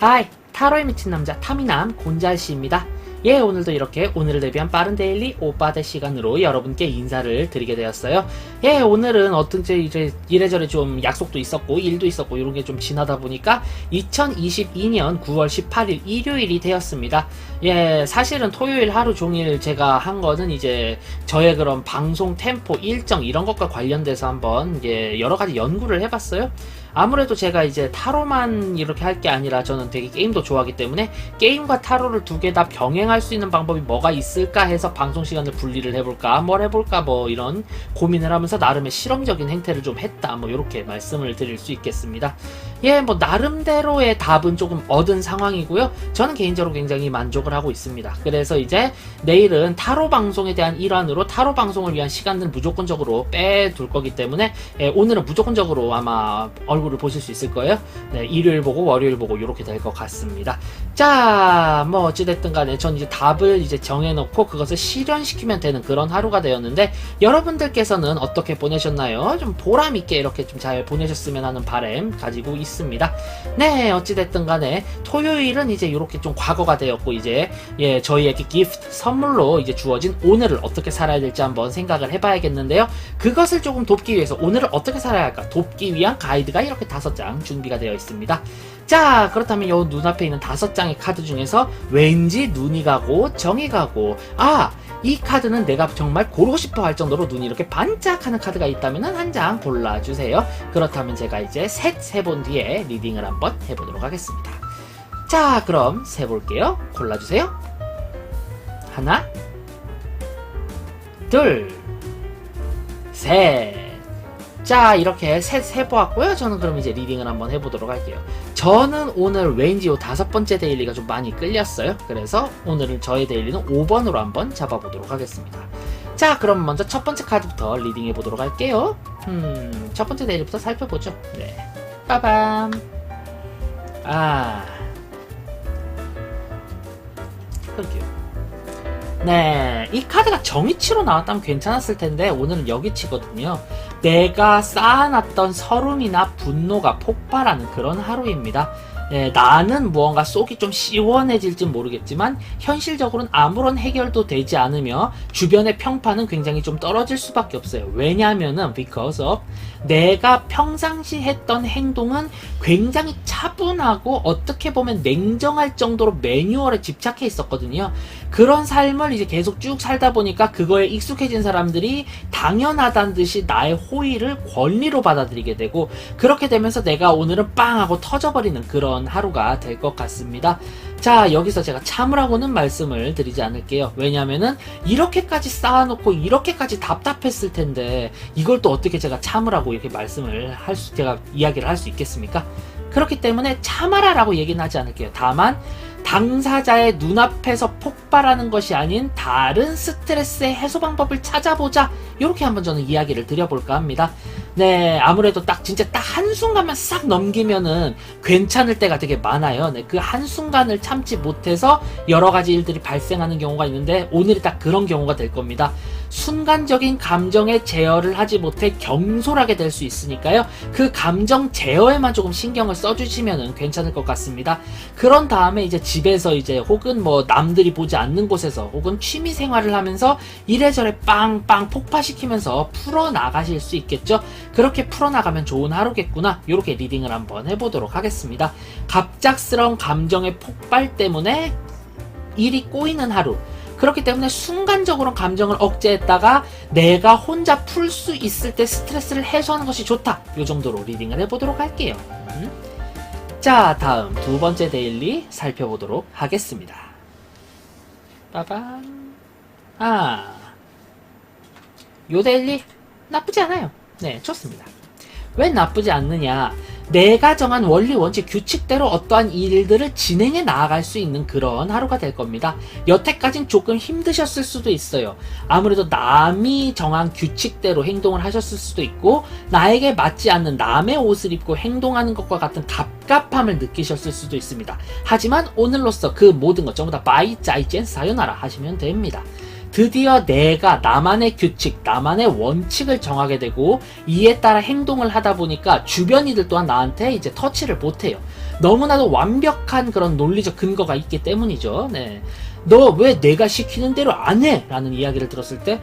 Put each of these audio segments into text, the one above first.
하이, 타로에 미친 남자 타미남 곤잘씨입니다. 예, 오늘도 이렇게 오늘을 대비한 빠른 데일리 오빠대 시간으로 여러분께 인사를 드리게 되었어요. 예, 오늘은 어떤지 이제 이래저래 좀 약속도 있었고 일도 있었고 이런 게 좀 지나다 보니까 2022년 9월 18일 일요일이 되었습니다. 예, 사실은 토요일 하루 종일 제가 한 거는 이제 저의 그런 방송 템포 일정 이런 것과 관련돼서 한번 여러 가지 연구를 해봤어요. 아무래도 제가 이제 타로만 이렇게 할 게 아니라 저는 되게 게임도 좋아하기 때문에 게임과 타로를 두 개 다 병행할 수 있는 방법이 뭐가 있을까 해서 방송 시간을 분리를 해볼까 뭘 해볼까 뭐 이런 고민을 하면서 나름의 실험적인 행태를 좀 했다 뭐 이렇게 말씀을 드릴 수 있겠습니다. 예, 뭐 나름대로의 답은 조금 얻은 상황이고요. 저는 개인적으로 굉장히 만족을 하고 있습니다. 그래서 이제 내일은 타로 방송에 대한 일환으로 타로 방송을 위한 시간을 무조건적으로 빼둘 거기 때문에 오늘은 무조건적으로 아마 얼굴을 보실 수 있을 거예요. 네, 일요일 보고 월요일 보고 이렇게 될 것 같습니다. 자, 뭐 어찌됐든 간에 전 이제 답을 이제 정해놓고 그것을 실현시키면 되는 그런 하루가 되었는데 여러분들께서는 어떻게 보내셨나요? 좀 보람있게 이렇게 좀 잘 보내셨으면 하는 바람 가지고 있습니다. 네, 어찌됐든 간에 토요일은 이제 이렇게 좀 과거가 되었고 이제 저희에게 기프트 선물로 이제 주어진 오늘을 어떻게 살아야 될지 한번 생각을 해봐야겠는데요. 그것을 조금 돕기 위해서 오늘을 어떻게 살아야 할까 돕기 위한 가이드가 이렇게 5장 준비가 되어 있습니다. 자, 그렇다면 요 눈앞에 있는 5장의 카드 중에서 왠지 눈이 가고 정이 가고 이 카드는 내가 정말 고르고 싶어 할 정도로 눈이 이렇게 반짝하는 카드가 있다면 한 장 골라주세요. 그렇다면 제가 이제 셋 세본 뒤에 리딩을 한번 해보도록 하겠습니다. 자, 그럼 세볼게요. 골라주세요. 하나, 둘, 셋. 자, 이렇게 셋 세보았고요. 저는 그럼 이제 리딩을 한번 해보도록 할게요. 저는 오늘 왠지 요 5번째 데일리가 좀 많이 끌렸어요. 그래서 오늘은 저의 데일리는 5번으로 한번 잡아보도록 하겠습니다. 자, 그럼 먼저 첫 번째 카드부터 리딩해 보도록 할게요. 첫 번째 데일리부터 살펴보죠. 네, 빠밤. 끌게요. 네, 이 카드가 정의치로 나왔다면 괜찮았을 텐데 오늘은 여기치거든요. 내가 쌓아놨던 서름이나 분노가 폭발하는 그런 하루입니다. 나는 무언가 속이 좀 시원해질진 모르겠지만 현실적으로는 아무런 해결도 되지 않으며 주변의 평판은 굉장히 좀 떨어질 수밖에 없어요. 왜냐하면은 because of 내가 평상시 했던 행동은 굉장히 차분하고 어떻게 보면 냉정할 정도로 매뉴얼에 집착해 있었거든요. 그런 삶을 이제 계속 쭉 살다 보니까 그거에 익숙해진 사람들이 당연하다는 듯이 나의 호의를 권리로 받아들이게 되고 그렇게 되면서 내가 오늘은 빵 하고 터져버리는 그런 하루가 될 것 같습니다. 자, 여기서 제가 참으라고는 말씀을 드리지 않을게요. 왜냐면은 이렇게까지 쌓아놓고 이렇게까지 답답했을 텐데 이걸 또 어떻게 제가 참으라고 이렇게 말씀을 제가 이야기를 할 수 있겠습니까? 그렇기 때문에 참아라 라고 얘기는 하지 않을게요. 다만 당사자의 눈앞에서 폭발하는 것이 아닌 다른 스트레스의 해소 방법을 찾아보자, 이렇게 한번 저는 이야기를 드려볼까 합니다. 네, 아무래도 진짜 딱 한순간만 싹 넘기면은 괜찮을 때가 되게 많아요. 네, 그 한순간을 참지 못해서 여러가지 일들이 발생하는 경우가 있는데 오늘이 딱 그런 경우가 될 겁니다. 순간적인 감정의 제어를 하지 못해 경솔하게 될 수 있으니까요. 그 감정 제어에만 조금 신경을 써주시면은 괜찮을 것 같습니다. 그런 다음에 이제 집에서 이제 혹은 뭐 남들이 보지 않는 곳에서 혹은 취미 생활을 하면서 이래저래 빵빵 폭파시키면서 풀어나가실 수 있겠죠. 그렇게 풀어나가면 좋은 하루겠구나, 이렇게 리딩을 한번 해보도록 하겠습니다. 갑작스러운 감정의 폭발 때문에 일이 꼬이는 하루, 그렇기 때문에 순간적으로 감정을 억제했다가 내가 혼자 풀 수 있을 때 스트레스를 해소하는 것이 좋다, 이 정도로 리딩을 해보도록 할게요. 자, 다음 두 번째 데일리 살펴보도록 하겠습니다. 빠밤. 요 데일리 나쁘지 않아요. 네, 좋습니다. 왜 나쁘지 않느냐? 내가 정한 원리, 원칙, 규칙대로 어떠한 일들을 진행해 나아갈 수 있는 그런 하루가 될 겁니다. 여태까진 조금 힘드셨을 수도 있어요. 아무래도 남이 정한 규칙대로 행동을 하셨을 수도 있고 나에게 맞지 않는 남의 옷을 입고 행동하는 것과 같은 갑갑함을 느끼셨을 수도 있습니다. 하지만 오늘로써 그 모든 것 전부 다 바이 짜이젠 사요나라 하시면 됩니다. 드디어 내가 나만의 규칙, 나만의 원칙을 정하게 되고 이에 따라 행동을 하다 보니까 주변이들 또한 나한테 이제 터치를 못해요. 너무나도 완벽한 그런 논리적 근거가 있기 때문이죠. 네. 너 왜 내가 시키는 대로 안 해? 라는 이야기를 들었을 때,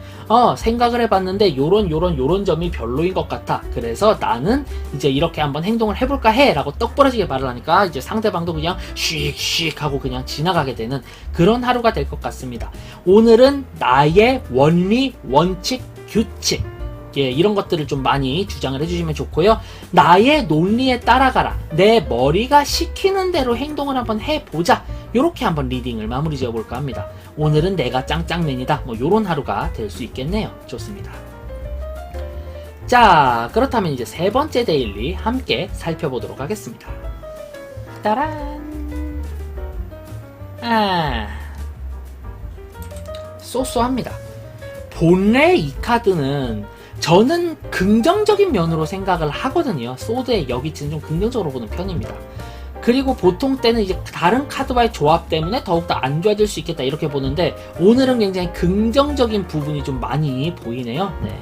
생각을 해봤는데, 요런 점이 별로인 것 같아. 그래서 나는 이제 이렇게 한번 행동을 해볼까 해. 라고 떡부러지게 말을 하니까, 이제 상대방도 그냥 씩씩 하고 그냥 지나가게 되는 그런 하루가 될 것 같습니다. 오늘은 나의 원리, 원칙, 규칙. 예, 이런 것들을 좀 많이 주장을 해주시면 좋고요. 나의 논리에 따라가라. 내 머리가 시키는 대로 행동을 한번 해보자. 요렇게 한번 리딩을 마무리 지어볼까 합니다. 오늘은 내가 짱짱맨이다. 뭐 요런 하루가 될 수 있겠네요. 좋습니다. 자, 그렇다면 이제 세 번째 데일리 함께 살펴보도록 하겠습니다. 따란. 쏘쏘합니다. 본래 이 카드는 저는 긍정적인 면으로 생각을 하거든요. 소드의 여기치는 좀 긍정적으로 보는 편입니다. 그리고 보통 때는 이제 다른 카드와의 조합 때문에 더욱더 안 좋아질 수 있겠다 이렇게 보는데, 오늘은 굉장히 긍정적인 부분이 좀 많이 보이네요. 네.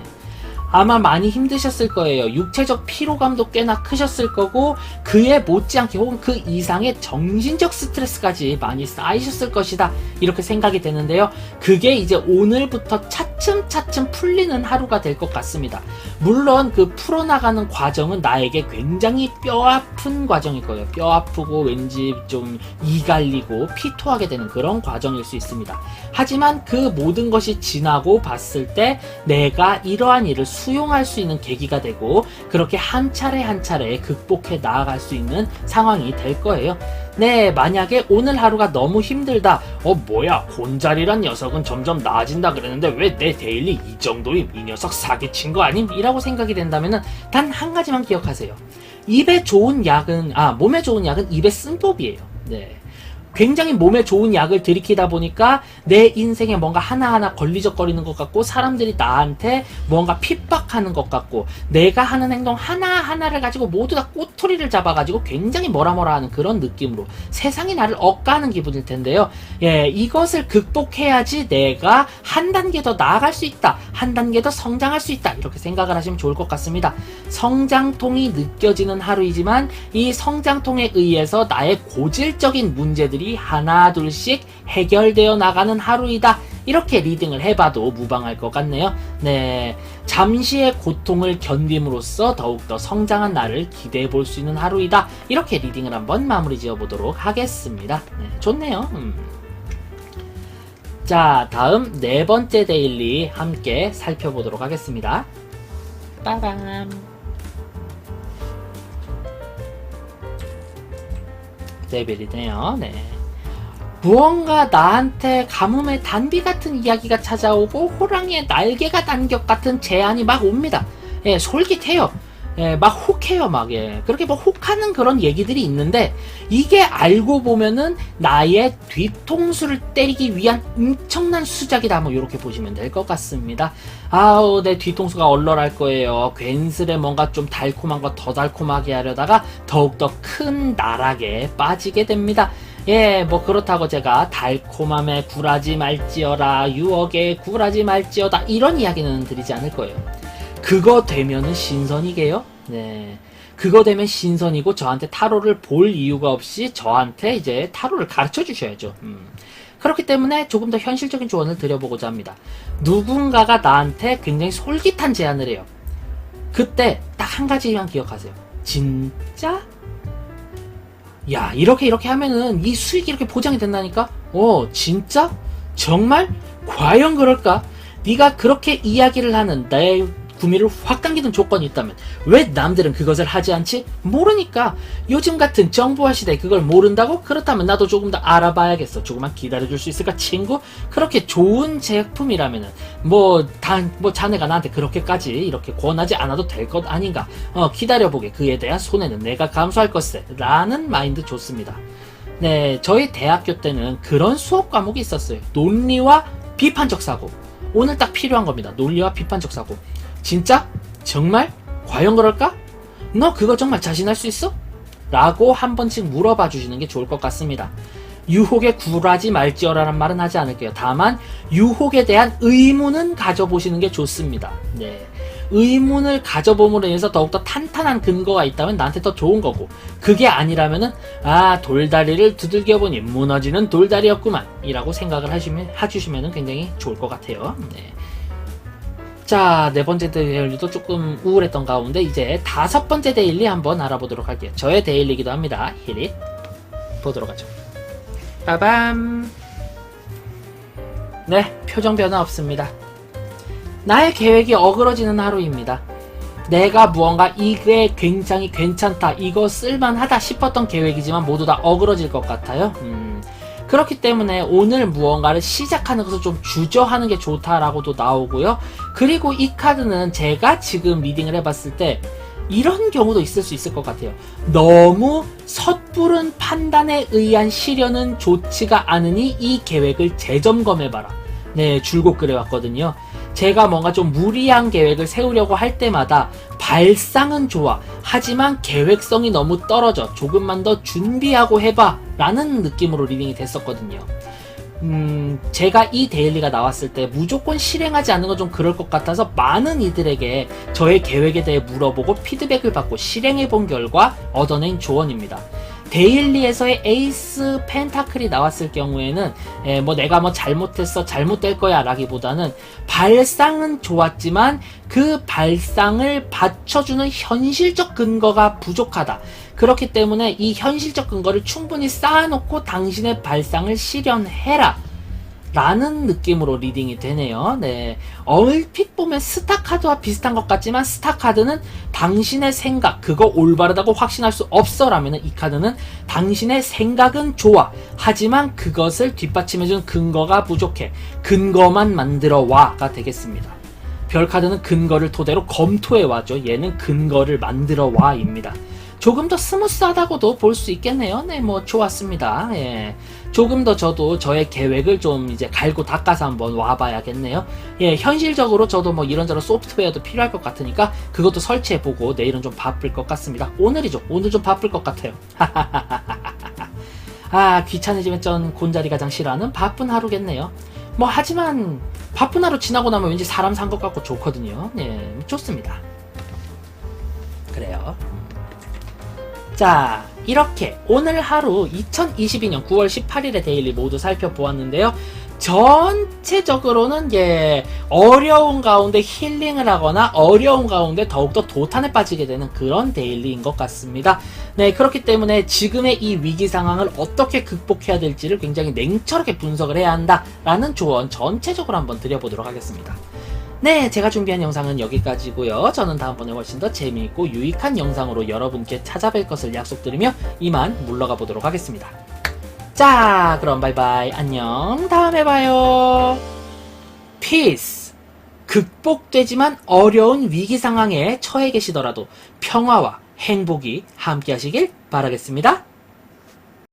아마 많이 힘드셨을 거예요. 육체적 피로감도 꽤나 크셨을 거고, 그에 못지않게 혹은 그 이상의 정신적 스트레스까지 많이 쌓이셨을 것이다 이렇게 생각이 되는데요. 그게 이제 오늘부터 차츰차츰 풀리는 하루가 될 것 같습니다. 물론 그 풀어나가는 과정은 나에게 굉장히 뼈아픈 과정일 거예요. 뼈아프고 왠지 좀 이 갈리고 피토하게 되는 그런 과정일 수 있습니다. 하지만 그 모든 것이 지나고 봤을 때 내가 이러한 일을 수용할 수 있는 계기가 되고, 그렇게 한 차례 한 차례 극복해 나아갈 수 있는 상황이 될 거예요. 네, 만약에 오늘 하루가 너무 힘들다. 뭐야, 혼자리란 녀석은 점점 나아진다 그랬는데 왜 내 데일리 이 정도임? 이 녀석 사기친 거 아님? 이라고 생각이 된다면은 단 한 가지만 기억하세요. 입에 좋은 약은, 몸에 좋은 약은 입에 쓴 법이에요. 네. 굉장히 몸에 좋은 약을 들이키다 보니까 내 인생에 뭔가 하나하나 걸리적거리는 것 같고, 사람들이 나한테 뭔가 핍박하는 것 같고, 내가 하는 행동 하나하나를 가지고 모두 다 꼬투리를 잡아가지고 굉장히 뭐라 하는 그런 느낌으로 세상이 나를 억까하는 기분일 텐데요. 예, 이것을 극복해야지 내가 한 단계 더 나아갈 수 있다, 한 단계 더 성장할 수 있다, 이렇게 생각을 하시면 좋을 것 같습니다. 성장통이 느껴지는 하루이지만 이 성장통에 의해서 나의 고질적인 문제들이 하나 둘씩 해결되어 나가는 하루이다, 이렇게 리딩을 해봐도 무방할 것 같네요. 네, 잠시의 고통을 견딤으로써 더욱더 성장한 나를 기대해 볼 수 있는 하루이다, 이렇게 리딩을 한번 마무리 지어보도록 하겠습니다. 네, 좋네요. 자, 다음 네 번째 데일리 함께 살펴보도록 하겠습니다. 빠밤. 레벨이네요. 네. 무언가 나한테 가뭄의 단비 같은 이야기가 찾아오고 호랑이의 날개가 단 것 같은 제안이 막 옵니다. 예, 솔깃해요. 예, 막 혹해요, 막. 예. 그렇게 뭐 혹하는 그런 얘기들이 있는데, 이게 알고 보면은 나의 뒤통수를 때리기 위한 엄청난 수작이다. 뭐, 요렇게 보시면 될 것 같습니다. 아우, 내 뒤통수가 얼얼할 거예요. 괜스레 뭔가 좀 달콤한 거 더 달콤하게 하려다가 더욱더 큰 나락에 빠지게 됩니다. 예, 뭐 그렇다고 제가 달콤함에 굴하지 말지어라, 유혹에 굴하지 말지어다, 이런 이야기는 드리지 않을 거예요. 그거 되면은 신선이게요? 네. 그거 되면 신선이고 저한테 타로를 볼 이유가 없이 저한테 이제 타로를 가르쳐 주셔야죠. 그렇기 때문에 조금 더 현실적인 조언을 드려보고자 합니다. 누군가가 나한테 굉장히 솔깃한 제안을 해요. 그때 딱 한 가지만 기억하세요. 진짜? 야, 이렇게 하면은 이 수익이 이렇게 보장이 된다니까? 진짜? 정말? 과연 그럴까? 네가 그렇게 이야기를 하는 나의 구미를 확 당기는 조건이 있다면 왜 남들은 그것을 하지 않지? 모르니까. 요즘 같은 정보화 시대에 그걸 모른다고? 그렇다면 나도 조금 더 알아봐야겠어. 조금만 기다려줄 수 있을까, 친구? 그렇게 좋은 제품이라면은 자네가 나한테 그렇게까지 이렇게 권하지 않아도 될 것 아닌가? 기다려보게. 그에 대한 손해는 내가 감수할 것세. 라는 마인드 좋습니다. 네, 저희 대학교 때는 그런 수업 과목이 있었어요. 논리와 비판적 사고. 오늘 딱 필요한 겁니다. 논리와 비판적 사고. 진짜? 정말? 과연 그럴까? 너 그거 정말 자신할 수 있어? 라고 한 번씩 물어봐 주시는 게 좋을 것 같습니다. 유혹에 굴하지 말지어라는 말은 하지 않을게요. 다만 유혹에 대한 의무는 가져보시는 게 좋습니다. 네. 의문을 가져봄으로 인해서 더욱더 탄탄한 근거가 있다면 나한테 더 좋은 거고, 그게 아니라면은 돌다리를 두들겨보니 무너지는 돌다리였구만 이라고 생각을 해주시면 굉장히 좋을 것 같아요. 네. 자, 네 번째 데일리도 조금 우울했던 가운데 이제 다섯 번째 데일리 한번 알아보도록 할게요. 저의 데일리이기도 합니다. 히릿 보도록 하죠. 빠밤. 네, 표정 변화 없습니다. 나의 계획이 어그러지는 하루입니다. 내가 무언가 이게 굉장히 괜찮다, 이거 쓸만하다 싶었던 계획이지만 모두 다 어그러질 것 같아요. 그렇기 때문에 오늘 무언가를 시작하는 것을 좀 주저하는 게 좋다라고도 나오고요. 그리고 이 카드는 제가 지금 리딩을 해봤을 때 이런 경우도 있을 수 있을 것 같아요. 너무 섣부른 판단에 의한 실현은 좋지가 않으니 이 계획을 재점검해봐라. 네, 줄곧 그래왔거든요. 제가 뭔가 좀 무리한 계획을 세우려고 할 때마다 발상은 좋아, 하지만 계획성이 너무 떨어져, 조금만 더 준비하고 해봐 라는 느낌으로 리딩이 됐었거든요. 제가 이 데일리가 나왔을 때 무조건 실행하지 않는 건 좀 그럴 것 같아서 많은 이들에게 저의 계획에 대해 물어보고 피드백을 받고 실행해본 결과 얻어낸 조언입니다. 데일리에서의 에이스 펜타클이 나왔을 경우에는 내가 잘못했어, 잘못될 거야 라기보다는 발상은 좋았지만 그 발상을 받쳐주는 현실적 근거가 부족하다. 그렇기 때문에 이 현실적 근거를 충분히 쌓아놓고 당신의 발상을 실현해라 라는 느낌으로 리딩이 되네요. 네, 얼핏 보면 스타카드와 비슷한 것 같지만 스타카드는 당신의 생각, 그거 올바르다고 확신할 수 없어 라면 이 카드는 당신의 생각은 좋아, 하지만 그것을 뒷받침해준 근거가 부족해, 근거만 만들어 와가 되겠습니다. 별 카드는 근거를 토대로 검토해 와죠. 얘는 근거를 만들어 와입니다. 조금 더 스무스하다고도 볼 수 있겠네요. 네, 좋았습니다. 예. 조금 더 저도 저의 계획을 좀 이제 갈고 닦아서 한번 와봐야겠네요. 예, 현실적으로 저도 이런저런 소프트웨어도 필요할 것 같으니까 그것도 설치해보고 내일은 좀 바쁠 것 같습니다. 오늘 좀 바쁠 것 같아요. 귀찮아지면 전 곤자리 가장 싫어하는 바쁜 하루겠네요. 하지만 바쁜 하루 지나고 나면 왠지 사람 산 것 같고 좋거든요. 예, 좋습니다. 그래요. 자, 이렇게 오늘 하루 2022년 9월 18일의 데일리 모두 살펴보았는데요. 전체적으로는 어려운 가운데 힐링을 하거나 어려운 가운데 더욱더 도탄에 빠지게 되는 그런 데일리인 것 같습니다. 네, 그렇기 때문에 지금의 이 위기 상황을 어떻게 극복해야 될지를 굉장히 냉철하게 분석을 해야 한다라는 조언 전체적으로 한번 드려보도록 하겠습니다. 네, 제가 준비한 영상은 여기까지고요. 저는 다음번에 훨씬 더 재미있고 유익한 영상으로 여러분께 찾아뵐 것을 약속드리며 이만 물러가 보도록 하겠습니다. 자, 그럼 바이바이, 안녕, 다음에 봐요. 피스. 극복되지만 어려운 위기 상황에 처해 계시더라도 평화와 행복이 함께 하시길 바라겠습니다.